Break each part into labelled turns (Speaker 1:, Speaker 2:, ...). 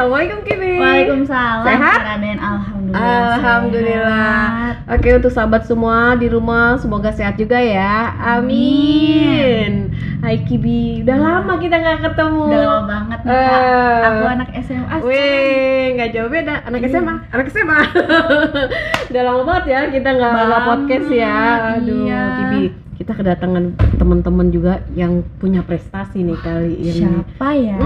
Speaker 1: Assalamualaikum Kimi.
Speaker 2: Waalaikumsalam.
Speaker 1: Sehat?
Speaker 2: Raden.
Speaker 1: Alhamdulillah. Oke, untuk sahabat semua di rumah semoga sehat juga ya. Amin. Hai Kibi, udah lama kita nggak ketemu.
Speaker 2: Udah lama banget nih, Kak. Aku anak SMA.
Speaker 1: Wih, nggak jauh beda. Anak SMA, anak SMA. Udah lama banget ya kita nggak podcast ya. Aduh,
Speaker 2: iya.
Speaker 1: Kibi, kita kedatangan teman-teman juga yang punya prestasi nih kali ini.
Speaker 2: Siapa ya?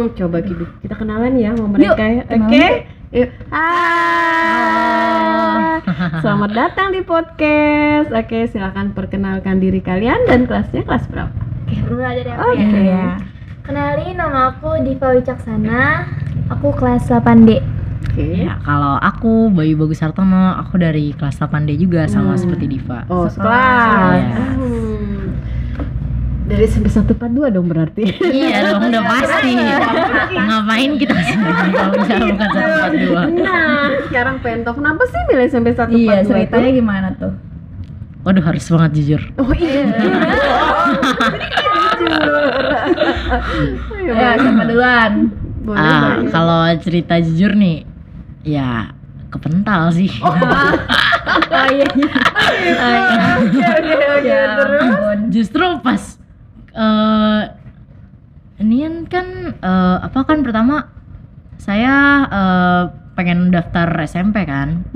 Speaker 1: Coba Kibi, kita kenalan ya sama mereka ya.
Speaker 2: kenalan.
Speaker 1: Oke. Yuk. Hai. Selamat datang di podcast. Oke, silakan perkenalkan diri kalian dan kelasnya kelas berapa?
Speaker 3: Oke, mulai dari aku
Speaker 1: Oke.
Speaker 3: ya. Kenalin, nama aku Diva Wicaksana. Aku kelas 8D.
Speaker 1: Oke.
Speaker 4: Ya, kalau aku Bayu Bagus Hartono, aku dari kelas 8D juga sama seperti Diva.
Speaker 1: Oh, sekelas.
Speaker 4: Iya.
Speaker 1: Dari SMP 142 dong berarti.
Speaker 4: Iya dong, udah pasti. Ngapain kita kalau misalnya bukan 142?
Speaker 1: Nah, sekarang pengen tahu kenapa sih milih SMP 142
Speaker 2: Iya,
Speaker 1: itu?
Speaker 2: ceritanya gimana tuh?
Speaker 4: Waduh, harus banget jujur.
Speaker 1: Oh iya.
Speaker 2: Ya, siapa duluan?
Speaker 1: Boleh, boleh.
Speaker 4: Kalau cerita jujur nih, ya kepental sih.
Speaker 2: Oh iya.
Speaker 1: Oke,
Speaker 2: Ya
Speaker 1: terus.
Speaker 2: ampun.
Speaker 4: Justru pas ini kan apa kan pertama saya pengen daftar SMP kan.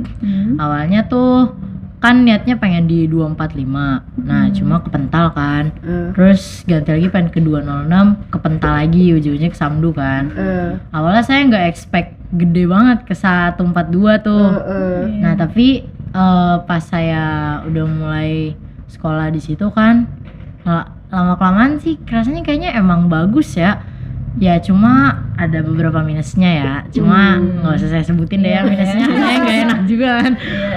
Speaker 4: Awalnya tuh kan niatnya pengen di 245. Nah, cuma kepental kan. Terus ganti lagi pengen ke 206, kepental lagi, ujung-ujungnya ke Samdu kan. Awalnya saya nggak expect gede banget ke 142 tuh. Nah, tapi pas saya udah mulai sekolah di situ kan, lama-kelamaan sih rasanya kayaknya emang bagus ya. Ya cuma ada beberapa minusnya ya. Cuma nggak usah saya sebutin deh ya minusnya. Saya nggak enak juga kan.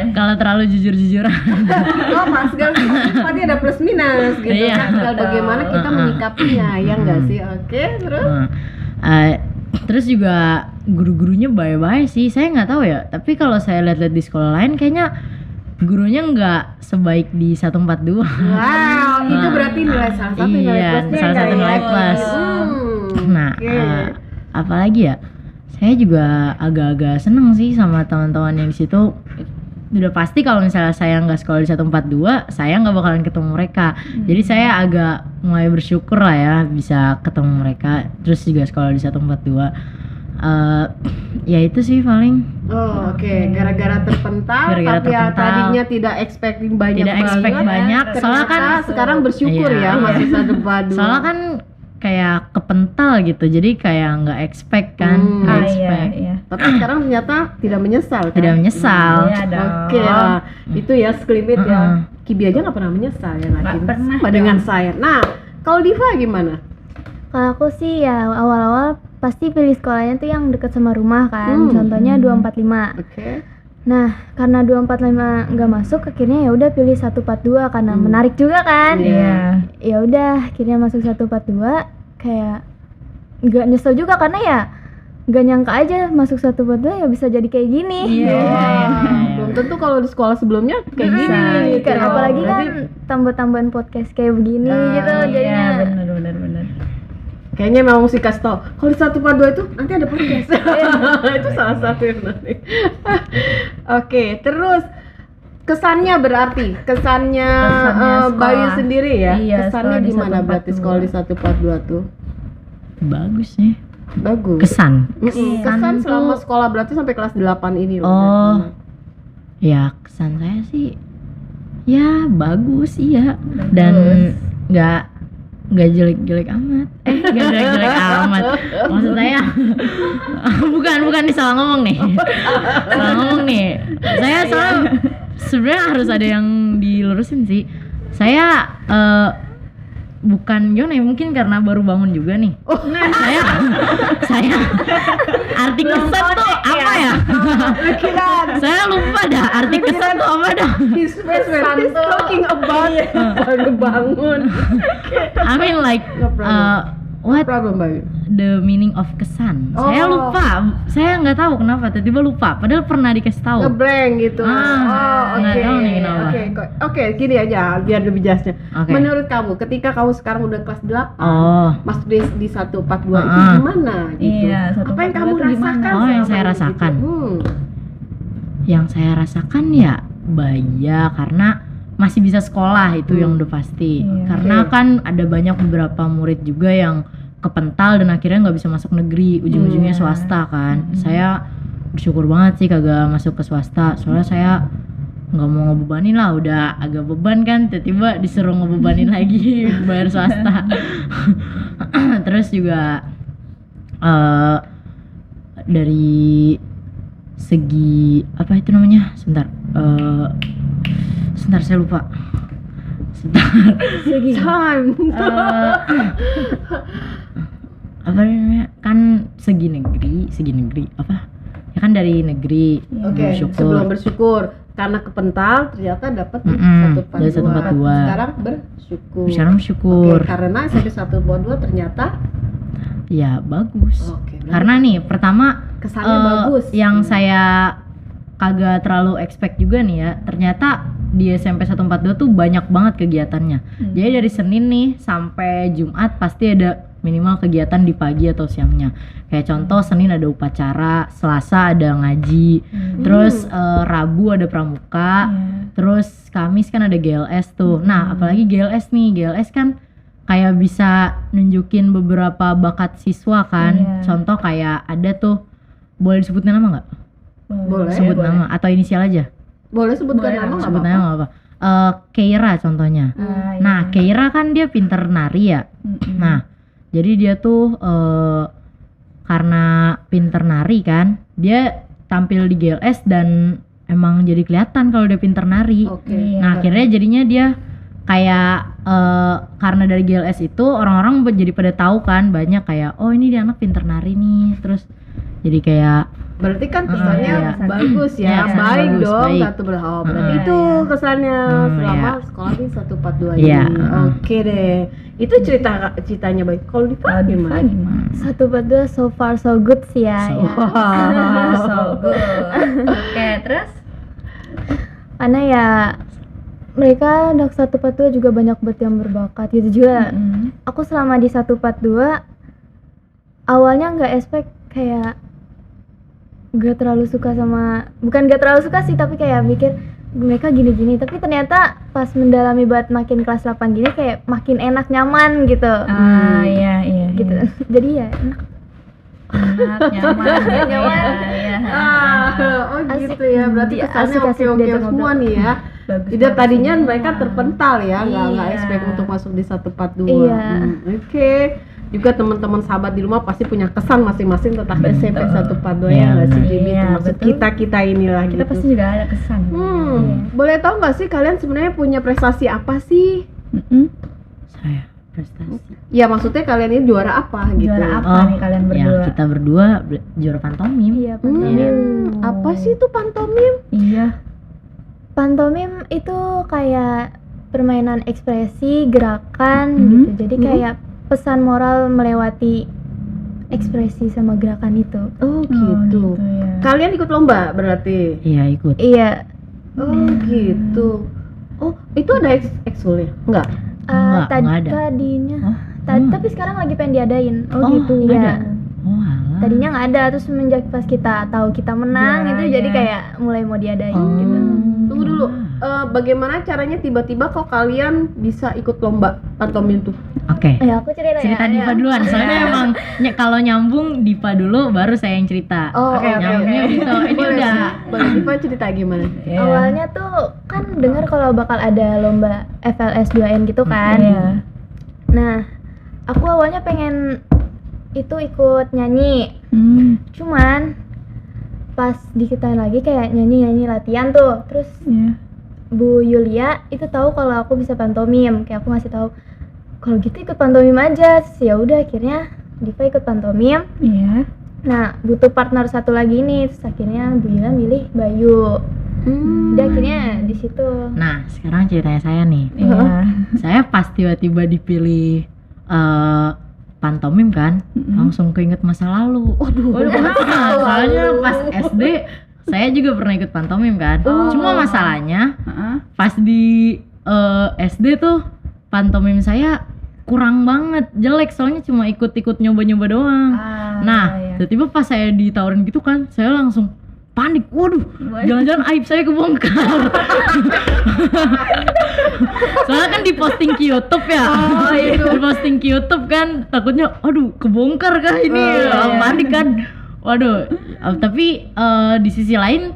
Speaker 4: Kalau terlalu jujur-jujuran.
Speaker 1: Oh, Mas Gal, pasti ada plus minus gitu
Speaker 4: Iya.
Speaker 1: kan. Tinggal bagaimana kita menyikapinya, ya nggak sih? Oke, terus?
Speaker 4: Terus juga guru-gurunya baik-baik sih. Saya nggak tahu ya. Tapi kalau saya lihat-lihat di sekolah lain kayaknya gurunya nggak sebaik di 142.
Speaker 1: Wow, itu berarti nilai salah satu nilai
Speaker 4: Iya,
Speaker 1: plusnya
Speaker 4: salah satu
Speaker 1: ya?
Speaker 4: nilai plus. Nah,
Speaker 1: oke.
Speaker 4: apalagi ya? Saya juga agak-agak seneng sih sama teman-teman yang di situ. Udah pasti kalau misalnya saya nggak sekolah di 142, saya nggak bakalan ketemu mereka. Jadi saya agak mulai bersyukur lah ya bisa ketemu mereka. Terus juga sekolah di 142. Ya itu sih paling.
Speaker 1: Oh, oke. Gara-gara terpental,
Speaker 4: Gara-gara
Speaker 1: tapi ya
Speaker 4: terpental.
Speaker 1: tadinya tidak expecting banyak
Speaker 4: Tidak expect banyak.
Speaker 1: Ternyata
Speaker 4: Soalnya kan
Speaker 1: sekarang bersyukur
Speaker 4: Iya.
Speaker 1: ya masih 142.
Speaker 4: Soalnya kan kayak kepental gitu, jadi kayak nggak expect kan, nggak expect.
Speaker 2: Iya.
Speaker 1: Tapi sekarang ternyata tidak menyesal kan?
Speaker 4: Tidak menyesal.
Speaker 2: Iya dong.
Speaker 1: Oke lah, itu ya sekelibet ya.
Speaker 4: Mm-mm.
Speaker 1: Kibi aja nggak pernah menyesal ya Nakim.
Speaker 2: Nggak pernah
Speaker 1: Sama
Speaker 2: dong.
Speaker 1: dengan saya. Nah, kalau Diva gimana?
Speaker 3: Kalau aku sih ya awal-awal pasti pilih sekolahnya tuh yang deket sama rumah kan. Contohnya 245.
Speaker 1: Oke.
Speaker 3: Nah, karena 245 nggak masuk, akhirnya ya udah pilih 142 karena menarik juga kan.
Speaker 2: Iya.
Speaker 3: Ya udah, akhirnya masuk 142, kayak nggak nyesel juga karena ya nggak nyangka aja masuk 142 ya bisa jadi kayak gini.
Speaker 2: Iya.
Speaker 1: Belum tentu kalau di sekolah sebelumnya kayak gini.
Speaker 3: Kan,
Speaker 1: gitu.
Speaker 3: apalagi kan
Speaker 1: Berarti
Speaker 3: tambah-tambahan podcast kayak begini gitu jadinya.
Speaker 2: Iya, benar.
Speaker 1: kayaknya memang mesti kasih tau. Kalau di 142 itu nanti ada podcast. Itu salah satu yang menarik. Oke, terus kesannya berarti kesannya
Speaker 2: sekolah.
Speaker 1: Bayu sendiri ya.
Speaker 2: Iya,
Speaker 1: Kesannya
Speaker 2: sekolah di
Speaker 1: gimana berarti
Speaker 2: 142?
Speaker 1: sekolah di 142 tuh?
Speaker 4: Bagus sih.
Speaker 1: Bagus.
Speaker 4: Kesan.
Speaker 1: Kesan
Speaker 4: tuh-
Speaker 1: selama sekolah berarti sampai kelas 8 ini loh.
Speaker 4: Oh. Ya kesan saya sih ya bagus iya, dan nggak jelek-jelek amat. Nggak jelek-jelek amat. Maksud saya bukan salah ngomong nih. Salah ngomong nih. Saya sebenarnya harus ada yang dilurusin sih. Saya bukan gimana ya, mungkin karena baru bangun juga nih. Saya arti kesan tuh apa ya? Saya lupa dah arti kesan tuh apa dah.
Speaker 1: His face when he's talking about baru bangun.
Speaker 4: I mean like
Speaker 1: No problem.
Speaker 4: what
Speaker 1: Problem Bayu.
Speaker 4: the meaning of kesan.
Speaker 1: Oh.
Speaker 4: Saya lupa, saya nggak tahu kenapa tiba-tiba lupa. Padahal pernah dikasih tahu.
Speaker 1: Ngeblank gitu.
Speaker 4: Nggak tahu nih kenapa.
Speaker 1: Oke, gini aja biar lebih jelasnya.
Speaker 4: Oke.
Speaker 1: Menurut kamu ketika kamu sekarang udah kelas 8, masuk di 142 itu gimana gitu?
Speaker 2: Iya,
Speaker 1: Apa yang
Speaker 2: 142
Speaker 1: kamu
Speaker 2: itu gimana?
Speaker 1: rasakan?
Speaker 4: Oh, yang
Speaker 1: selama
Speaker 4: saya
Speaker 1: ini
Speaker 4: rasakan.
Speaker 1: Gitu?
Speaker 4: Yang saya rasakan ya bahaya karena masih bisa sekolah itu yang udah pasti.
Speaker 2: Iya.
Speaker 4: Karena kan ada banyak beberapa murid juga yang kepental dan akhirnya nggak bisa masuk negeri, ujung-ujungnya swasta kan. Saya bersyukur banget sih kagak masuk ke swasta, soalnya saya nggak mau ngebebanin lah, udah agak beban kan, tiba-tiba disuruh ngebebanin lagi bayar swasta. Terus juga dari segi apa itu namanya? Sebentar, saya lupa.
Speaker 1: Time.
Speaker 4: Apa namanya? Kan segi negeri apa? Ya kan dari negeri.
Speaker 1: Oke, sebelum bersyukur karena kepental ternyata dapat
Speaker 4: dari 142.
Speaker 1: Sekarang bersyukur.
Speaker 4: Sekarang bersyukur.
Speaker 1: Oke, karena SMP 142 ternyata
Speaker 4: Ya bagus.
Speaker 1: Oke,
Speaker 4: Karena nih pertama
Speaker 1: kesannya bagus.
Speaker 4: Yang saya kagak terlalu expect juga nih ya, ternyata di SMP 142 tuh banyak banget kegiatannya. Jadi dari Senin nih sampai Jumat pasti ada minimal kegiatan di pagi atau siangnya. Kayak contoh Senin ada upacara, Selasa ada ngaji, terus Rabu ada pramuka, terus Kamis kan ada GLS tuh. Nah apalagi GLS nih, GLS kan kayak bisa nunjukin beberapa bakat siswa kan. Contoh kayak ada tuh, boleh disebutin nama nggak?
Speaker 1: Boleh.
Speaker 4: Sebut nama atau inisial aja.
Speaker 1: Boleh sebutkan nama nggak
Speaker 4: Sebut
Speaker 1: apa-apa.
Speaker 4: nama nggak apa. Keira contohnya. Nah Keira kan dia pinter nari ya. Nah jadi dia tuh karena pinter nari kan, dia tampil di GLS dan emang jadi kelihatan kalau dia pinter nari.
Speaker 1: Oke.
Speaker 4: Nah akhirnya jadinya dia kayak karena dari GLS itu orang-orang jadi pada tahu kan, banyak kayak oh ini dia anak pinter nari nih, terus jadi kayak
Speaker 1: Berarti kan kesannya
Speaker 4: iya.
Speaker 1: bagus ya,
Speaker 4: Iya, kesannya
Speaker 1: baik
Speaker 4: bagus,
Speaker 1: dong.
Speaker 4: baik.
Speaker 1: Berarti itu kesannya selama sekolah di 142
Speaker 4: Iya.
Speaker 1: ini. Oke deh. Itu ceritanya baik. Kalau di gimana?
Speaker 3: 142 so far so good sih ya.
Speaker 2: So good. Oke, terus?
Speaker 3: Karena ya mereka anak 142 juga banyak banget yang berbakat gitu juga. Aku selama di 142 awalnya nggak expect, kayak gak terlalu suka sama, bukan gak terlalu suka sih, tapi kayak mikir mereka gini-gini, tapi ternyata pas mendalami buat makin kelas 8 gini kayak makin enak, nyaman gitu.
Speaker 2: Iya.
Speaker 3: Gitu. Jadi ya enak.
Speaker 2: Enak, nyaman. Iya.
Speaker 1: Oh gitu ya. Berarti kesannya
Speaker 3: Asik-asik
Speaker 1: oke-oke
Speaker 3: diajak
Speaker 1: semua
Speaker 3: ngobrol.
Speaker 1: nih ya.
Speaker 2: Bagus.
Speaker 1: Tidak tadinya mereka terpental ya, nggak
Speaker 2: Iya.
Speaker 1: expect untuk masuk di 142.
Speaker 3: Iya.
Speaker 1: Oke. Juga teman-teman sahabat di rumah pasti punya kesan masing-masing tentang SMP 142 ya
Speaker 4: Iya,
Speaker 1: nggak sih
Speaker 2: benar.
Speaker 1: Jimmy?
Speaker 2: Iya,
Speaker 1: Termasuk
Speaker 2: betul.
Speaker 1: kita inilah
Speaker 2: Kita
Speaker 1: gitu.
Speaker 2: pasti juga ada kesan.
Speaker 1: Boleh tahu nggak sih kalian sebenarnya punya prestasi apa sih?
Speaker 4: saya prestasi.
Speaker 1: Ya maksudnya kalian ini juara apa gitu?
Speaker 2: Juara apa nih kalian berdua?
Speaker 4: Ya kita berdua juara pantomim.
Speaker 3: Iya, pantomim.
Speaker 1: Apa sih itu pantomim?
Speaker 2: Iya.
Speaker 3: Pantomim itu kayak permainan ekspresi, gerakan gitu. Jadi kayak pesan moral melewati ekspresi sama gerakan itu.
Speaker 1: Oh gitu.
Speaker 2: ya.
Speaker 1: Kalian ikut lomba berarti?
Speaker 4: Iya ikut.
Speaker 3: Iya.
Speaker 1: Oh gitu. Oh itu ada ekskul ya? Enggak?
Speaker 4: Enggak ada.
Speaker 3: Tadinya.
Speaker 4: Hmm.
Speaker 3: Tapi sekarang lagi pengen diadain.
Speaker 4: Oh,
Speaker 3: gitu.
Speaker 4: nggak
Speaker 3: Iya.
Speaker 4: ada? Oh alah.
Speaker 3: Tadinya nggak ada, terus semenjak pas kita tahu kita menang
Speaker 2: Juara,
Speaker 3: itu jadi
Speaker 2: ya.
Speaker 3: kayak mulai mau diadain gitu.
Speaker 1: Tunggu dulu. Bagaimana caranya tiba-tiba kok kalian bisa ikut lomba pantomim tuh?
Speaker 4: Oke.
Speaker 3: Ya aku cerita
Speaker 4: Cerita
Speaker 3: ya.
Speaker 4: Diva duluan, soalnya emang kalau nyambung Diva dulu baru saya yang cerita.
Speaker 1: Oh, oke.
Speaker 4: Nyambungnya gitu. Ini
Speaker 1: Boleh
Speaker 4: udah
Speaker 1: sih. Boleh Diva cerita gimana?
Speaker 2: Iya.
Speaker 3: Awalnya tuh kan dengar kalau bakal ada lomba FLS 2N gitu kan.
Speaker 2: Iya.
Speaker 3: Nah, aku awalnya pengen itu ikut nyanyi. Cuman pas diceritain lagi kayak nyanyi latihan tuh. Terus
Speaker 2: Iya.
Speaker 3: Bu Yulia itu tahu kalau aku bisa pantomim. Kayak aku ngasih tahu kalau gitu ikut pantomim aja. Terus ya udah akhirnya Diva ikut pantomim.
Speaker 2: Iya.
Speaker 3: Nah, butuh partner satu lagi nih. Terus akhirnya Bu Yulia milih Bayu. Jadi akhirnya di situ.
Speaker 4: Nah, sekarang ceritanya saya nih.
Speaker 2: Iya.
Speaker 4: Saya pas tiba-tiba dipilih pantomim kan, langsung keinget masa lalu. Waduh, nah, soalnya pas SD saya juga pernah ikut pantomim kan. Cuma masalahnya pas di SD tuh pantomim saya kurang banget, jelek, soalnya cuma ikut-ikut nyoba-nyoba doang. Nah, tiba-tiba pas saya ditawarin gitu kan, saya langsung panik. Waduh, jangan-jangan aib saya kebongkar. Soalnya kan diposting ke YouTube ya. Diposting ke YouTube kan, takutnya aduh kebongkar kah ini. Panik kan. Waduh, tapi di sisi lain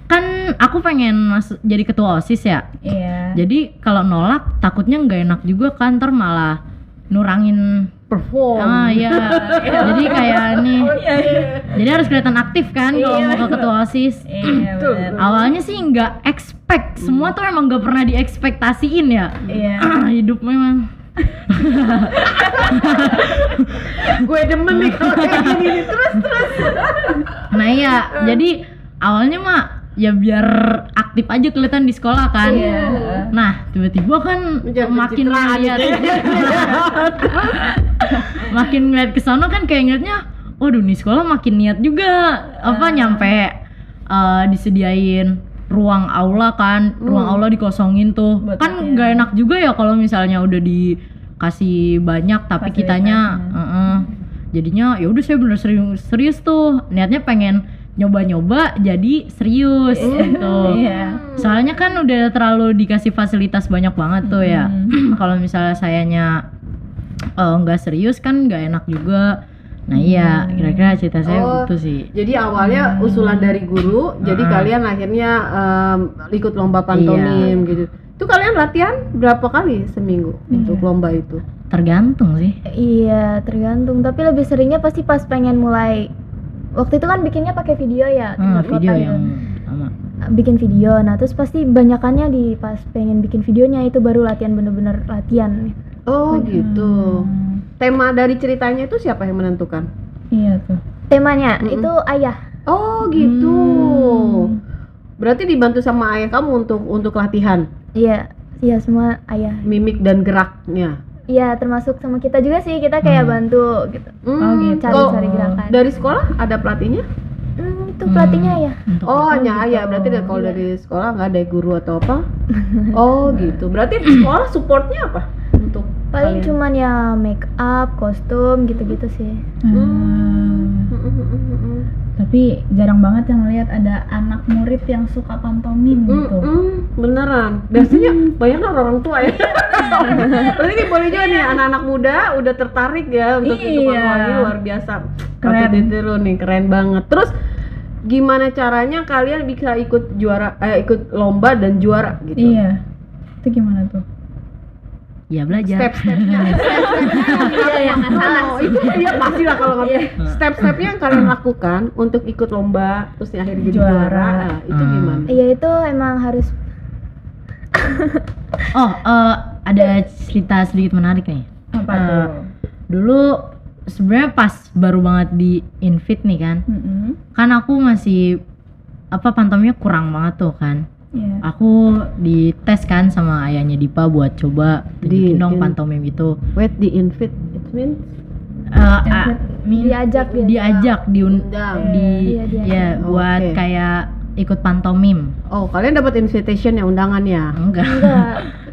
Speaker 4: kan aku pengen masuk jadi ketua OSIS ya.
Speaker 2: Iya.
Speaker 4: Jadi kalau nolak takutnya nggak enak juga kan, ntar malah nurangin
Speaker 1: perform.
Speaker 4: Iya. Jadi kayak nih. Jadi harus kelihatan aktif kan kalau mau ke ketua OSIS.
Speaker 2: Iya, benar.
Speaker 4: Awalnya sih nggak expect, semua tuh emang nggak pernah diekspektasiin ya.
Speaker 2: Iya.
Speaker 4: Hidup memang.
Speaker 1: Gue demen nih kalau kayak gini nih, terus.
Speaker 4: Nah iya, jadi awalnya mah ya biar aktif aja kelihatan di sekolah kan. Nah tiba-tiba kan makin ngeliat makin ngeliat kesana kan kayak ngeliatnya waduh nih sekolah makin niat juga nyampe disediain ruang aula kan, ruang aula dikosongin tuh. Kan nggak enak juga ya kalau misalnya udah dikasih banyak tapi kitanya jadinya ya udah saya bener serius tuh, niatnya pengen nyoba-nyoba jadi serius gitu. Soalnya kan udah terlalu dikasih fasilitas banyak banget tuh ya. Kalau misalnya sayanya nggak serius kan nggak enak juga. Nah iya, kira-kira cerita saya gitu sih.
Speaker 1: Jadi awalnya usulan dari guru, jadi kalian akhirnya ikut lomba pantomim gitu. Itu kalian latihan berapa kali seminggu untuk lomba itu?
Speaker 4: Tergantung sih.
Speaker 3: Iya, tergantung. Tapi lebih seringnya pasti pas pengen mulai. Waktu itu kan bikinnya pakai video ya,
Speaker 4: video yang sama.
Speaker 3: Bikin video. Nah, terus pasti banyakannya di pas pengen bikin videonya itu baru latihan, bener-bener latihan.
Speaker 1: Oh, gitu. Tema dari ceritanya itu siapa yang menentukan?
Speaker 2: Iya tuh.
Speaker 3: Temanya itu ayah.
Speaker 1: Oh, gitu. Berarti dibantu sama ayah kamu untuk latihan?
Speaker 3: Iya, semua ayah.
Speaker 1: Mimik dan geraknya.
Speaker 3: Iya, termasuk sama kita juga sih, kita kayak bantu gitu.
Speaker 1: Gitu.
Speaker 3: Cari gerakan.
Speaker 1: Dari sekolah ada pelatihnya?
Speaker 3: Itu pelatihnya ya.
Speaker 1: Oh, hanya ayah. Berarti kalau dari sekolah nggak ada guru atau apa? Oh, gitu. Berarti di sekolah supportnya apa untuk
Speaker 3: paling
Speaker 1: kalian?
Speaker 3: cuman ya make up, kostum gitu-gitu sih.
Speaker 2: Tapi jarang banget yang lihat ada anak murid yang suka pantomim gitu.
Speaker 1: Beneran. Biasanya banyak orang tua ya. Berarti ini boleh juga nih anak-anak muda udah tertarik ya untuk ikut pantomim, luar biasa. Patut ditiru nih, keren banget. Terus gimana caranya kalian bisa ikut ikut lomba dan juara gitu?
Speaker 2: Iya. Itu gimana tuh?
Speaker 4: Ya belajar.
Speaker 1: Step-stepnya. Itu ya pasti lah kalau nggak. Step-stepnya yang kalian lakukan untuk ikut lomba terus akhirnya jadi juara. Nah, itu gimana?
Speaker 3: Iya, itu emang harus.
Speaker 4: Ada cerita sedikit menarik nih.
Speaker 2: Apa tuh?
Speaker 4: Dulu sebenarnya pas baru banget di invite nih kan. Kan aku masih pantomimnya kurang banget tuh kan. Aku dites kan sama ayahnya Dipa buat coba tunjukin dong pantomim itu.
Speaker 1: Wait, di invite it means
Speaker 3: diundang.
Speaker 4: Buat kayak ikut pantomim.
Speaker 1: Oh, kalian dapat invitation ya, undangan ya?
Speaker 4: Enggak.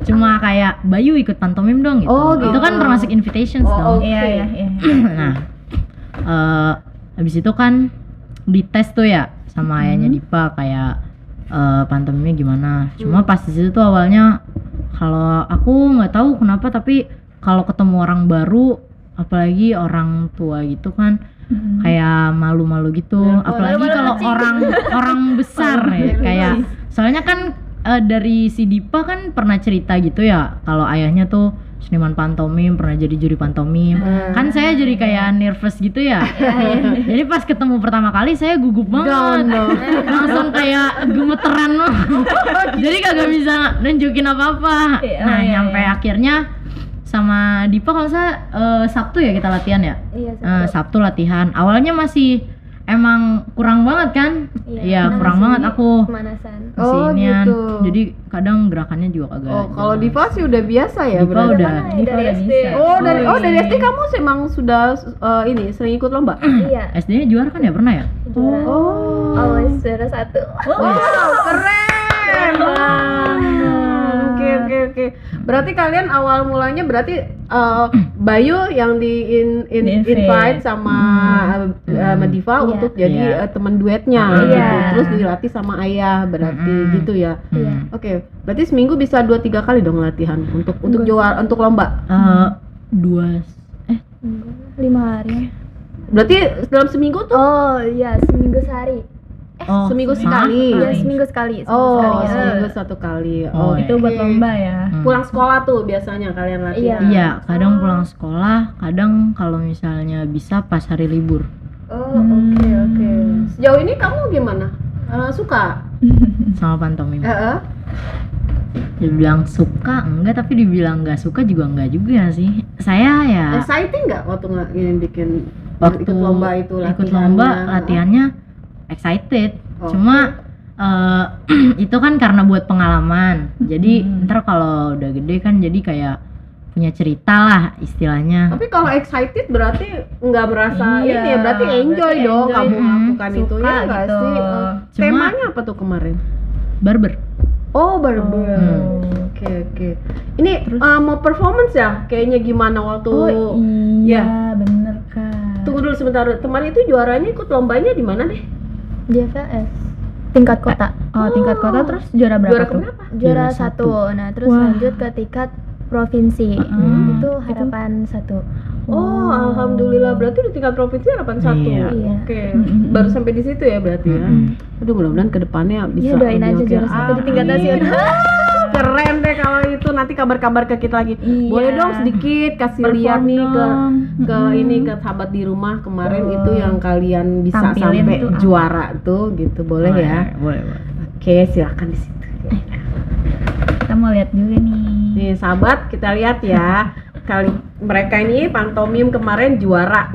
Speaker 4: Cuma kayak Bayu ikut pantomim dong gitu.
Speaker 1: Oh, gitu.
Speaker 4: Itu kan termasuk invitations dong.
Speaker 2: Iya.
Speaker 4: Nah, habis itu kan dites tuh ya sama ayahnya Dipa kayak pantomimnya gimana. Cuma pas di situ tuh awalnya kalau aku nggak tahu kenapa tapi kalau ketemu orang baru apalagi orang tua gitu kan kayak malu-malu gitu. Apalagi kalau orang besar ya kayak soalnya kan dari si Dipa kan pernah cerita gitu ya kalau ayahnya tuh seniman pantomim, pernah jadi juri pantomim. Kan saya jadi kayak nervous gitu ya. Jadi pas ketemu pertama kali saya gugup banget. Langsung kayak gemeteran loh. Jadi kagak bisa nunjukin apa-apa. Nah, nyampe akhirnya sama Dipa kalau saya Sabtu ya kita latihan ya.
Speaker 3: Iya,
Speaker 4: Sabtu latihan. Awalnya masih emang kurang banget kan? Iya, kurang banget aku.
Speaker 3: Pemanasan.
Speaker 4: Kesinian.
Speaker 1: gitu.
Speaker 4: Jadi kadang gerakannya juga agak.
Speaker 1: Oh, kalau Diva sih udah biasa ya
Speaker 4: Diva
Speaker 1: berarti.
Speaker 4: udah.
Speaker 2: Diva
Speaker 3: dari
Speaker 2: udah
Speaker 3: SD.
Speaker 2: bisa.
Speaker 1: Dari SD kamu emang sudah ini sering ikut lomba?
Speaker 3: Iya.
Speaker 4: SD-nya juara kan ya, pernah ya?
Speaker 3: Juara.
Speaker 1: Oh.
Speaker 3: Always juara 1.
Speaker 1: Wow, keren banget. Oke. Berarti kalian awal mulanya berarti Bayu yang invite sama Diva untuk jadi
Speaker 4: Iya.
Speaker 1: teman duetnya
Speaker 3: Iya.
Speaker 1: gitu. Terus dilatih sama ayah berarti gitu ya.
Speaker 3: Iya.
Speaker 1: Oke, berarti seminggu bisa 2-3 kali dong latihan untuk juara untuk lomba.
Speaker 3: 5 hari.
Speaker 1: Berarti dalam seminggu tuh
Speaker 3: Oh iya, seminggu sehari.
Speaker 1: seminggu sekali.
Speaker 3: Iya, seminggu sekali.
Speaker 1: Oh,
Speaker 3: ya.
Speaker 1: seminggu 1 kali.
Speaker 4: Oh,
Speaker 2: Itu buat lomba ya.
Speaker 1: Pulang sekolah tuh biasanya kalian latihan.
Speaker 4: Iya, kadang pulang sekolah, kadang kalau misalnya bisa pas hari libur.
Speaker 1: Oh, oke. Sejauh ini kamu gimana? Suka?
Speaker 4: Sama pantomim.
Speaker 1: Heeh.
Speaker 4: Dibilang suka enggak, tapi dibilang nggak suka juga enggak juga sih. Saya ya
Speaker 1: Exciting nggak waktu bikin
Speaker 4: waktu
Speaker 1: ikut lomba itu
Speaker 4: ikut lomba latihannya excited. Cuma itu kan karena buat pengalaman. Jadi ntar kalau udah gede kan jadi kayak punya cerita lah istilahnya.
Speaker 1: Tapi kalau excited berarti nggak merasa
Speaker 2: Iya,
Speaker 1: ini ya, berarti enjoy
Speaker 2: berarti
Speaker 1: dong
Speaker 2: enjoy,
Speaker 1: kamu melakukan
Speaker 2: suka
Speaker 1: itu ya nggak
Speaker 2: gitu.
Speaker 1: sih?
Speaker 4: Cuma-
Speaker 1: Temanya apa tuh kemarin?
Speaker 4: Barber.
Speaker 1: Oh, barber. Oke. Ini mau performance ya? Kayaknya gimana waktu?
Speaker 2: Oh iya, bener Kak.
Speaker 1: Tunggu dulu sebentar. Kemarin itu juaranya ikut lombanya di mana deh?
Speaker 3: JVS. Tingkat kota.
Speaker 2: Oh, tingkat kota terus juara berapa
Speaker 1: Juara
Speaker 2: tuh?
Speaker 1: keberapa?
Speaker 3: Juara
Speaker 4: Juara
Speaker 3: 1. Nah, terus
Speaker 2: Wah.
Speaker 3: lanjut ke tingkat provinsi. Itu harapan 1.
Speaker 1: Oh, alhamdulillah. Berarti di tingkat provinsi harapan 1.
Speaker 4: Iya.
Speaker 1: Oke. Baru sampai di situ ya berarti ya. Aduh, mudah-mudahan ke depannya bisa.
Speaker 3: Iya, doain aja
Speaker 1: oke.
Speaker 3: juara 1 di tingkat
Speaker 1: Amin.
Speaker 3: nasional.
Speaker 1: Keren deh kalau itu, nanti kabar-kabar ke kita lagi.
Speaker 2: Iya.
Speaker 1: Boleh dong sedikit kasih
Speaker 2: Perform
Speaker 1: lihat nih
Speaker 2: dong.
Speaker 1: ke ini ke sahabat di rumah kemarin itu yang kalian bisa
Speaker 2: Tampilin
Speaker 1: sampai
Speaker 2: tuh apa?
Speaker 1: juara tuh gitu. Boleh ya?
Speaker 4: Boleh.
Speaker 1: Oke, silakan di situ.
Speaker 2: Kita mau lihat juga nih.
Speaker 1: Nih sahabat, kita lihat ya. Kali mereka ini pantomim kemarin juara.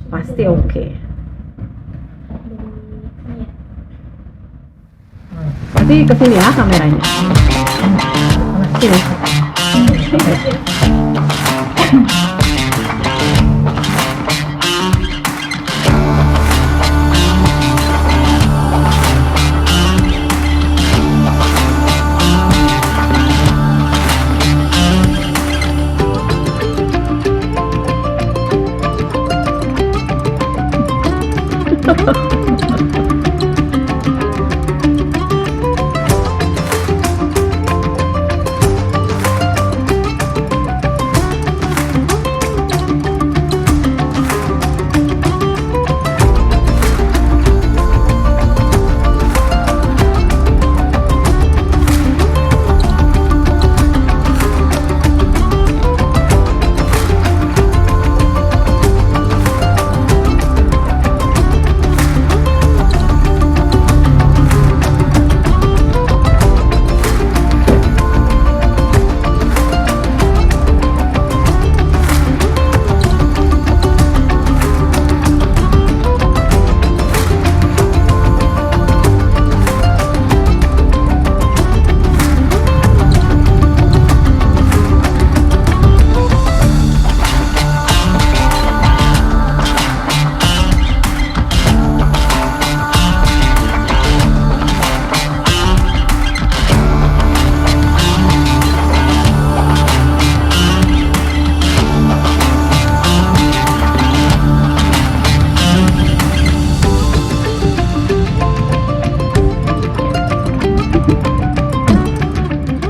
Speaker 1: Pasti oke. Berarti kesini ya kameranya. Sini.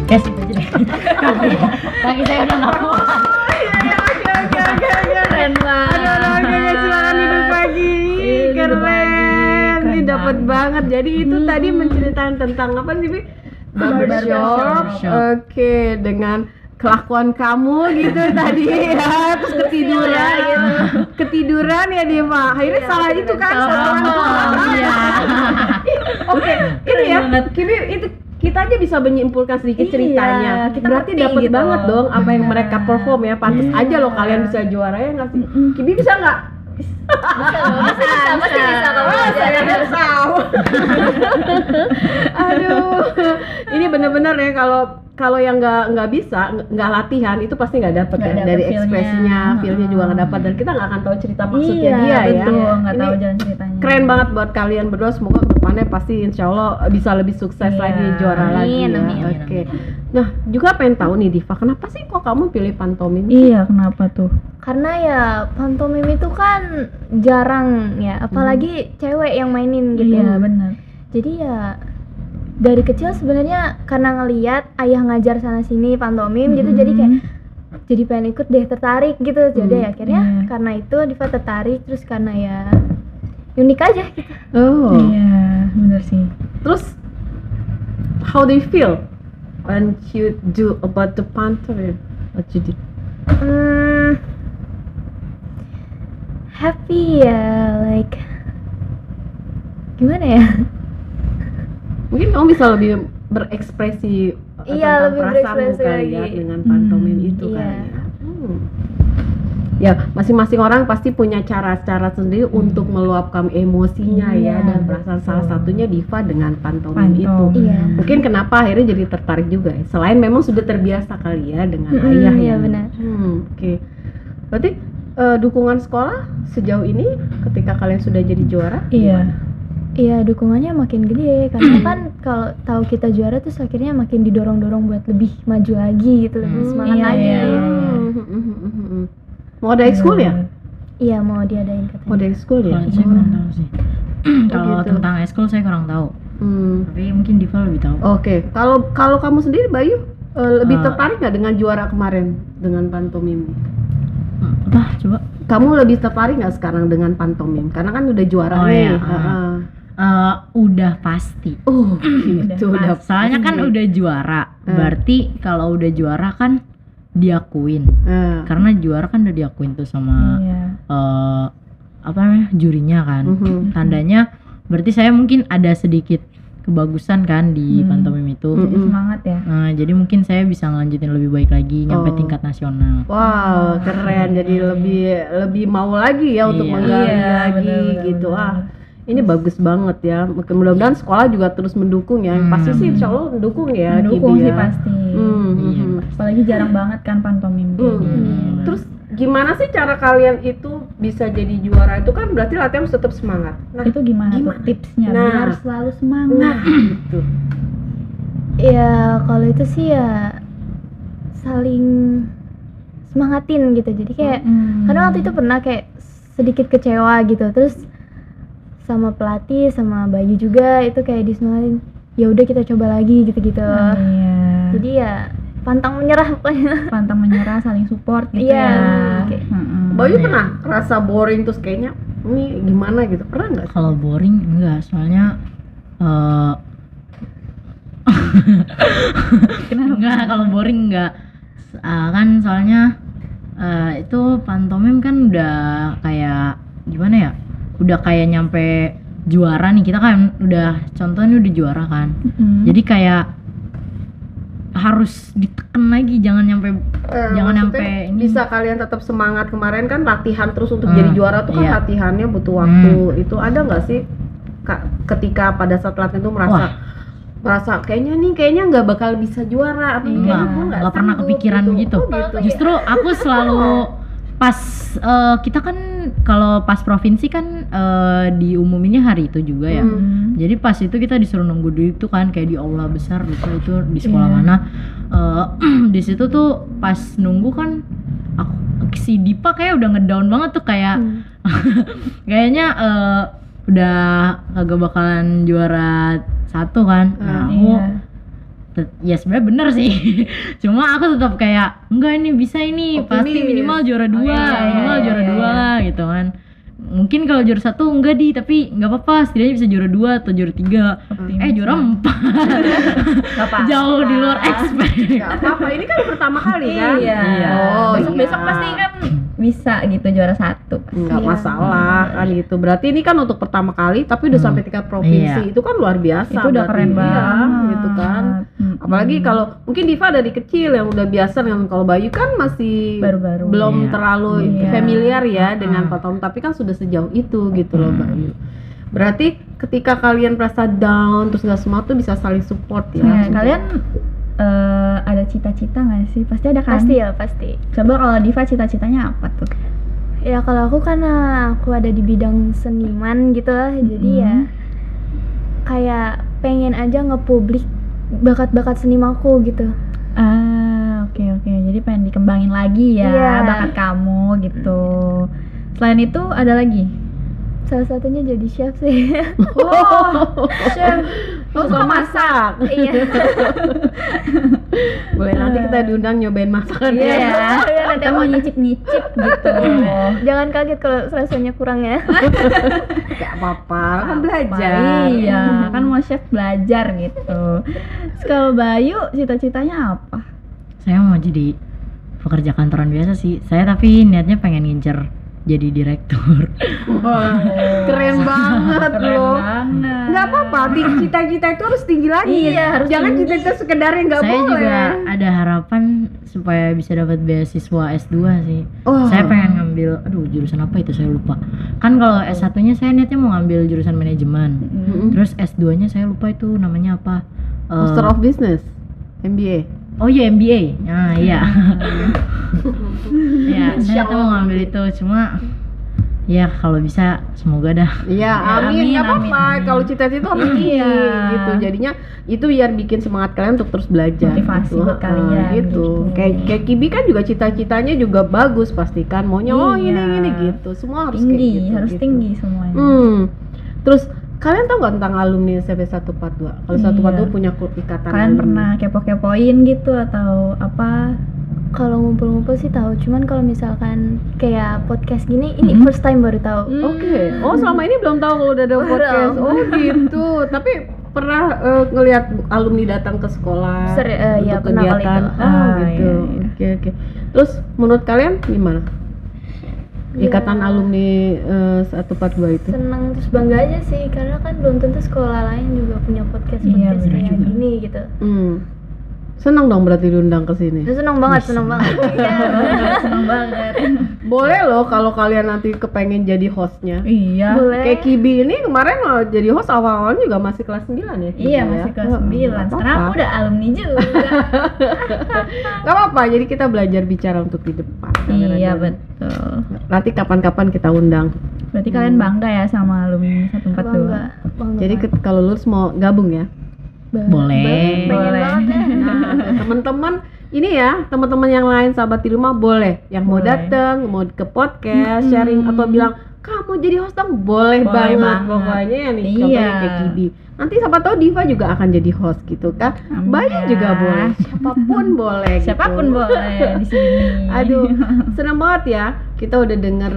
Speaker 4: Guys, itu aja deh. Kaki saya udah nggak kuat.
Speaker 2: Keren banget.
Speaker 1: Oke, silakan duduk lagi. Keren. Ini dapat banget. Jadi itu tadi menceritakan tentang apa sih, Bi? Barbershop.
Speaker 4: Barbershop.
Speaker 1: Oke, dengan kelakuan kamu gitu tadi ya, terus ketiduran ya dia mah. Akhirnya salah itu kan, salah orang tua.
Speaker 4: Iya.
Speaker 1: Oke, ini ya, Kimi itu kita aja bisa menyimpulkan sedikit
Speaker 2: Iya,
Speaker 1: ceritanya.
Speaker 2: kita
Speaker 1: Berarti
Speaker 2: ngerti
Speaker 1: dapat
Speaker 2: gitu.
Speaker 1: banget dong apa yang
Speaker 2: Benar.
Speaker 1: mereka perform ya. Pantes aja loh
Speaker 2: Iya.
Speaker 1: kalian bisa juara ya nggak sih? Kimi bisa nggak
Speaker 3: Pasti bisa kalau
Speaker 1: Saya nggak tahu. Aduh, ini bener-bener ya kalau yang nggak bisa nggak latihan itu pasti nggak dapet
Speaker 2: Nggak
Speaker 1: ya
Speaker 2: dapet
Speaker 1: dari
Speaker 2: feel-nya.
Speaker 1: ekspresinya, feelnya juga nggak dapat dan kita nggak akan tahu cerita maksudnya
Speaker 2: Iya,
Speaker 1: dia
Speaker 2: betul,
Speaker 1: ya.
Speaker 2: nggak
Speaker 1: Ini
Speaker 2: tahu jalan ceritanya.
Speaker 1: keren banget buat kalian berdua, semoga kedepannya pasti insya Allah bisa lebih sukses
Speaker 2: Iya.
Speaker 1: lagi, juara
Speaker 3: Amin,
Speaker 1: lagi ya.
Speaker 3: amin,
Speaker 1: Oke. Nah juga pengen tahu nih Diva, kenapa sih kok kamu pilih pantomim?
Speaker 2: Iya, kenapa tuh?
Speaker 3: Karena ya pantomim itu kan jarang ya, apalagi cewek yang mainin gitu.
Speaker 2: Iya, benar.
Speaker 3: Jadi ya dari kecil sebenarnya karena ngeliat ayah ngajar sana sini pantomim gitu, jadi kayak jadi pengen ikut deh, tertarik gitu. Jadi akhirnya
Speaker 2: iya.
Speaker 3: karena itu Diva tertarik, terus karena ya unik aja gitu.
Speaker 1: Oh.
Speaker 2: Iya, benar sih.
Speaker 1: Terus how do you feel when you do about the pantomime? What you did?
Speaker 3: Happy ya, like gimana ya?
Speaker 1: Mungkin kamu bisa lebih berekspresi
Speaker 3: Iya,
Speaker 1: tentang
Speaker 3: lebih
Speaker 1: perasaanmu
Speaker 3: berekspresi
Speaker 1: kali ya
Speaker 3: lagi.
Speaker 1: dengan pantomim itu
Speaker 3: iya.
Speaker 1: kali ya. Ya, masing-masing orang pasti punya cara-cara sendiri untuk meluapkan emosinya ya,
Speaker 2: Iya,
Speaker 1: dan perasaan. Salah satunya Diva dengan pantomim
Speaker 2: Pantom.
Speaker 1: itu.
Speaker 3: Iya.
Speaker 1: Mungkin kenapa akhirnya jadi tertarik juga ya. Selain memang sudah terbiasa kali ya dengan ayah
Speaker 3: Iya,
Speaker 1: yang.
Speaker 3: benar.
Speaker 1: Oke. Berarti dukungan sekolah sejauh ini ketika kalian sudah jadi juara?
Speaker 2: Iya.
Speaker 3: Iya, dukungannya makin gede karena kan kalau tahu kita juara terus akhirnya makin didorong-dorong buat lebih maju lagi gitu, lebih semangat
Speaker 2: iya,
Speaker 3: lagi.
Speaker 2: iya.
Speaker 1: Mau ada ekskul ya?
Speaker 3: Iya, mau diadain
Speaker 1: Mau ada
Speaker 3: katanya.
Speaker 1: ekskul ya?
Speaker 4: Kalau saya kurang tahu sih. Kalau
Speaker 1: gitu.
Speaker 4: tentang eskul saya kurang tahu. Tapi mungkin Diva lebih tahu.
Speaker 1: Oke, kalau kamu sendiri Bayu lebih
Speaker 4: Eh.
Speaker 1: tertarik nggak dengan juara kemarin dengan pantomim?
Speaker 4: Apa? Coba.
Speaker 1: Kamu lebih tertarik nggak sekarang dengan pantomim? Karena kan udah juara
Speaker 4: Oh,
Speaker 1: nih.
Speaker 4: iya.
Speaker 1: Heeh.
Speaker 4: Udah pasti.
Speaker 1: Gitu udah.
Speaker 4: Soalnya kan udah juara. Berarti kalau udah juara kan diakuin. Karena juara kan udah diakuin tuh sama
Speaker 2: Iya.
Speaker 4: apa namanya, jurinya kan. Tandanya berarti saya mungkin ada sedikit kebagusan kan di pantomim itu.
Speaker 2: Jadi semangat ya.
Speaker 4: Nah, jadi mungkin saya bisa ngelanjutin lebih baik lagi nyampe tingkat nasional.
Speaker 1: Wow, keren. Jadi lebih mau lagi ya untuk
Speaker 4: Iya.
Speaker 1: menggali
Speaker 2: Iya,
Speaker 1: lagi
Speaker 2: benar,
Speaker 1: gitu.
Speaker 2: benar.
Speaker 1: Ini bagus banget ya. Mudah-mudahan sekolah juga terus mendukung ya. Pasti sih insya Allah mendukung ya.
Speaker 2: Mendukung
Speaker 1: Gibi
Speaker 2: sih
Speaker 1: ya.
Speaker 2: pasti.
Speaker 4: Iya.
Speaker 2: Apalagi jarang banget kan pantomim kayak gini.
Speaker 1: Terus gimana sih cara kalian itu bisa jadi juara? Itu kan berarti latihan harus tetap semangat. Nah,
Speaker 2: Itu gimana tuh tipsnya
Speaker 1: Nah.
Speaker 2: biar selalu semangat?
Speaker 1: nah gitu.
Speaker 3: Ya, kalau itu sih ya saling semangatin gitu. Jadi kayak karena waktu itu pernah kayak sedikit kecewa gitu, terus sama pelatih sama Bayu juga itu kayak disemangatin, ya udah kita coba lagi gitu-gitu.
Speaker 2: Iya.
Speaker 3: Jadi ya pantang menyerah pokoknya.
Speaker 2: Pantang menyerah, saling support gitu
Speaker 3: Iya,
Speaker 2: ya.
Speaker 3: kayak-
Speaker 1: Bayu pernah rasa boring terus kayaknya ini gimana gitu? Pernah nggak?
Speaker 4: Kalau boring enggak, soalnya enggak, kalau boring enggak. Kan soalnya itu pantomim kan udah kayak gimana ya? Udah kayak nyampe juara nih, kita kan udah contohnya udah juara kan. Jadi kayak harus diteken lagi, jangan nyampe jangan
Speaker 1: Maksudnya
Speaker 4: nyampe ini.
Speaker 1: bisa kalian tetap semangat. Kemarin kan latihan terus untuk jadi juara tuh kan
Speaker 4: iya.
Speaker 1: latihannya butuh waktu. Itu ada nggak sih ketika pada saat latihan itu merasa kayaknya nggak bakal bisa juara atau kayaknya gua
Speaker 4: nggak pernah
Speaker 1: sanggup
Speaker 4: kepikiran gitu.
Speaker 1: Oh,
Speaker 4: Justru aku selalu pas kita kan kalau pas provinsi kan diumuminnya hari itu juga ya. Jadi pas itu kita disuruh nunggu dulu itu kan kayak di aula besar itu di sekolah mana. Di situ tuh pas nunggu kan si Dipa kayak udah ngedown banget tuh kayak kayaknya udah kagak bakalan juara satu kan. Nah, aku ya sebenarnya bener sih. Cuma aku tetap kayak enggak, ini bisa, ini pasti minimal juara dua, minimal juara dua lah gitu kan. Mungkin kalau juara satu enggak tapi nggak apa-apa, setidaknya bisa juara 2 atau juara 3. Juara 4. Jauh di luar expect.
Speaker 1: Nggak apa-apa, ini kan pertama kali kan.
Speaker 2: Iya.
Speaker 1: Oh,
Speaker 2: Besok-besok
Speaker 1: iya.
Speaker 2: pasti kan bisa gitu juara 1.
Speaker 1: Nggak
Speaker 3: Iya.
Speaker 1: masalah kan gitu. Berarti ini kan untuk pertama kali tapi udah sampai tingkat provinsi.
Speaker 4: Iya.
Speaker 1: Itu kan luar biasa.
Speaker 2: Itu udah
Speaker 1: berarti.
Speaker 2: keren
Speaker 1: Iya,
Speaker 2: banget
Speaker 1: gitu kan. Apalagi kalau mungkin Diva dari kecil yang udah biasa dengan, kalau Bayu kan masih
Speaker 2: Baru-baru.
Speaker 1: belum
Speaker 4: Iya.
Speaker 1: terlalu
Speaker 2: Iya.
Speaker 1: familiar ya dengan Pak Tom, tapi kan sudah sejauh itu gitu loh Bayu. Berarti ketika kalian merasa down terus nggak semangat tuh bisa saling support ya.
Speaker 2: Nah, kalian ada cita-cita nggak sih? Pasti ada kan?
Speaker 3: Pasti.
Speaker 2: Coba kalau Diva cita-citanya apa tuh?
Speaker 3: Ya kalau aku karena aku ada di bidang seniman gitu lah, jadi ya kayak pengen aja nge-publik bakat-bakat senimanku gitu.
Speaker 2: Oke. Jadi pengen dikembangin lagi ya
Speaker 3: Iya.
Speaker 2: bakat kamu gitu. Selain itu ada lagi?
Speaker 3: Salah satunya jadi chef sih.
Speaker 2: Chef.
Speaker 1: Oh, suka masak.
Speaker 3: Iya.
Speaker 1: Boleh nanti kita diundang nyobain masakan
Speaker 2: Iya
Speaker 1: ya.
Speaker 2: ya. Kita mau nyicip-nyicip gitu.
Speaker 3: Jangan kaget kalau rasanya kurang ya.
Speaker 1: Gak apa-apa, kan belajar.
Speaker 2: Iya, kan mau chef belajar gitu. Terus kalau Bayu cita-citanya apa?
Speaker 4: Saya mau jadi pekerja kantoran biasa sih. Saya tapi niatnya pengen ngincer jadi direktur.
Speaker 1: Wah, keren banget loh.
Speaker 2: banget.
Speaker 1: Nggak apa-apa, cita-cita itu harus tinggi lagi.
Speaker 2: Iya, harus
Speaker 1: Jangan
Speaker 2: tinggi.
Speaker 1: cita-cita sekedar yang nggak
Speaker 4: Saya
Speaker 1: boleh.
Speaker 4: juga ada harapan supaya bisa dapat beasiswa S2 sih.
Speaker 1: Oh.
Speaker 4: Saya pengen ngambil, jurusan apa itu saya lupa. Kan kalau S1-nya saya niatnya mau ngambil jurusan manajemen. Terus S2-nya saya lupa itu namanya apa.
Speaker 1: Master of Business, MBA.
Speaker 4: Oh iya MBA. Nah, iya. Ya, saya tuh mau ngambil itu, cuma ya kalau bisa semoga dah.
Speaker 1: Iya,
Speaker 2: amin,
Speaker 1: amin. Nggak apa-apa.
Speaker 2: amin.
Speaker 1: Kalau cita-cita harus tinggi
Speaker 2: Iya.
Speaker 1: gitu. Jadinya itu biar bikin semangat kalian untuk terus belajar.
Speaker 2: Motivasi
Speaker 1: gitu.
Speaker 2: buat kalian,
Speaker 1: gitu.
Speaker 2: gitu.
Speaker 1: Kayak Kibi kan juga cita-citanya juga bagus pasti kan. Maunya
Speaker 2: Iya.
Speaker 1: ini gitu. Semua harus
Speaker 2: tinggi,
Speaker 1: kayak gitu.
Speaker 2: harus
Speaker 1: gitu.
Speaker 2: tinggi semuanya.
Speaker 1: Terus kalian tahu nggak tentang alumni SMP 142? Kalau 142 punya klub ikatan
Speaker 2: Kalian
Speaker 1: alumni.
Speaker 2: pernah kepo-kepoin gitu atau apa?
Speaker 3: Kalau ngumpul-ngumpul sih tahu, cuman kalau misalkan kayak podcast gini, ini first time baru tahu.
Speaker 1: Oke. Oh, selama ini belum tahu kalau udah ada podcast. Oh, gitu. Tapi pernah ngelihat alumni datang ke sekolah
Speaker 3: Ya,
Speaker 1: untuk
Speaker 3: pernah kali
Speaker 1: kegiatan.
Speaker 3: itu.
Speaker 1: Oh, gitu.
Speaker 2: iya.
Speaker 1: Oke. Terus menurut kalian gimana?
Speaker 3: Ya.
Speaker 1: Ikatan alumni 142 itu?
Speaker 3: Senang terus bangga aja sih, karena kan belum tentu sekolah lain juga punya podcast
Speaker 2: Iya, bener
Speaker 3: kayak
Speaker 2: juga.
Speaker 3: gini gitu.
Speaker 1: Senang dong berarti diundang ke sini.
Speaker 3: Senang banget, senang banget. Iya.
Speaker 2: Seneng banget.
Speaker 1: Boleh loh kalau kalian nanti kepengen jadi hostnya.
Speaker 2: Iya.
Speaker 3: Boleh.
Speaker 1: Kayak Kibi ini kemarin jadi host awal-awalnya juga masih kelas 9 ya? Kibi
Speaker 2: Iya,
Speaker 1: ya?
Speaker 2: masih kelas
Speaker 1: Heeh,
Speaker 2: 9.
Speaker 1: nggak
Speaker 2: Sekarang aku
Speaker 1: apa-apa.
Speaker 2: udah alumni juga.
Speaker 1: Gak apa-apa, jadi kita belajar bicara untuk di depan.
Speaker 2: Iya,
Speaker 1: Kadang-kadang.
Speaker 2: betul.
Speaker 1: Nanti kapan-kapan kita undang.
Speaker 2: Berarti kalian bangga ya sama alumni 142.
Speaker 3: Bangga
Speaker 1: Jadi
Speaker 3: banget.
Speaker 1: kalau lulus mau gabung ya?
Speaker 4: Boleh.
Speaker 3: Pengen
Speaker 2: Boleh.
Speaker 3: banget ya.
Speaker 1: Nah, teman-teman ini ya, teman-teman yang lain sahabat di rumah boleh. Yang mau
Speaker 2: Boleh.
Speaker 1: datang, mau ke podcast, sharing atau bilang kamu jadi host dong, boleh
Speaker 2: Boleh
Speaker 1: banget.
Speaker 2: banget.
Speaker 1: Pokoknya ya nih,
Speaker 2: Iya.
Speaker 1: contohnya kayak Kibi. Nanti siapa tahu Diva juga akan jadi host gitu kan?
Speaker 2: Amin
Speaker 1: Bayu
Speaker 2: ya.
Speaker 1: juga boleh, siapapun boleh.
Speaker 2: Siapapun
Speaker 1: gitu.
Speaker 2: boleh di sini.
Speaker 1: Aduh, senang banget ya. Kita udah dengar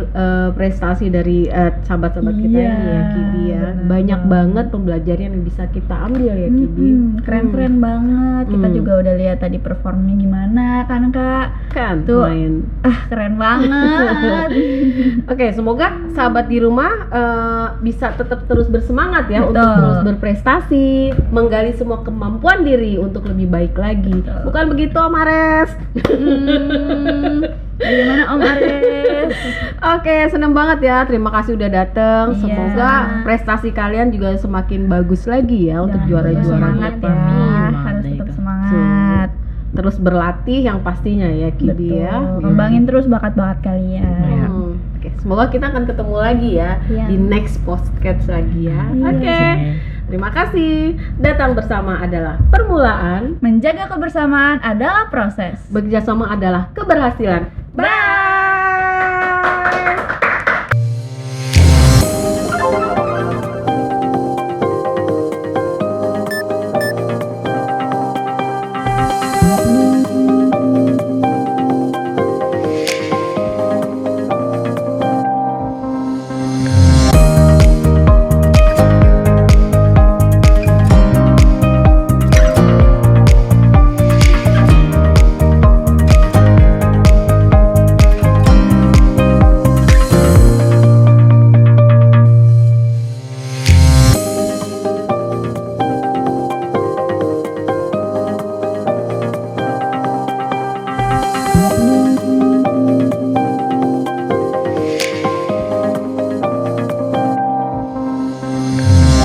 Speaker 1: prestasi dari sahabat-sahabat kita
Speaker 2: Iya,
Speaker 1: ini ya, Kibi ya.
Speaker 2: benar
Speaker 1: Banyak
Speaker 2: banget.
Speaker 1: banget pembelajaran yang bisa kita ambil ya, Kibi.
Speaker 2: Keren-keren banget. Kita
Speaker 1: Hmm.
Speaker 2: juga udah lihat tadi performnya gimana kan Kak.
Speaker 1: Kan
Speaker 2: Tuh.
Speaker 1: main.
Speaker 2: Keren banget.
Speaker 1: Oke, semoga sahabat di rumah bisa tetap terus bersemangat ya
Speaker 2: Betul.
Speaker 1: untuk terus berprestasi, menggali semua kemampuan diri untuk lebih baik lagi.
Speaker 2: Betul.
Speaker 1: Bukan begitu, Om Ares?
Speaker 2: Bagaimana Om Ares?
Speaker 1: Oke, seneng banget ya. Terima kasih udah datang.
Speaker 2: Iya.
Speaker 1: Semoga prestasi kalian juga semakin bagus lagi ya untuk
Speaker 2: Jangan
Speaker 1: juara-juara
Speaker 2: semangat
Speaker 1: depan.
Speaker 2: ya.
Speaker 4: Amin.
Speaker 2: Harus tetap
Speaker 4: Gitu.
Speaker 2: semangat.
Speaker 1: Terus berlatih yang pastinya ya, Kibi
Speaker 2: Betul.
Speaker 1: ya.
Speaker 2: Kembangin terus bakat-bakat kalian.
Speaker 1: Oke, semoga kita akan ketemu lagi ya
Speaker 3: Iya.
Speaker 1: di next podcast lagi ya.
Speaker 2: Iya.
Speaker 1: Oke. Terima kasih. Datang bersama adalah permulaan,
Speaker 2: Menjaga kebersamaan adalah proses.
Speaker 1: bekerja sama adalah keberhasilan. Bye.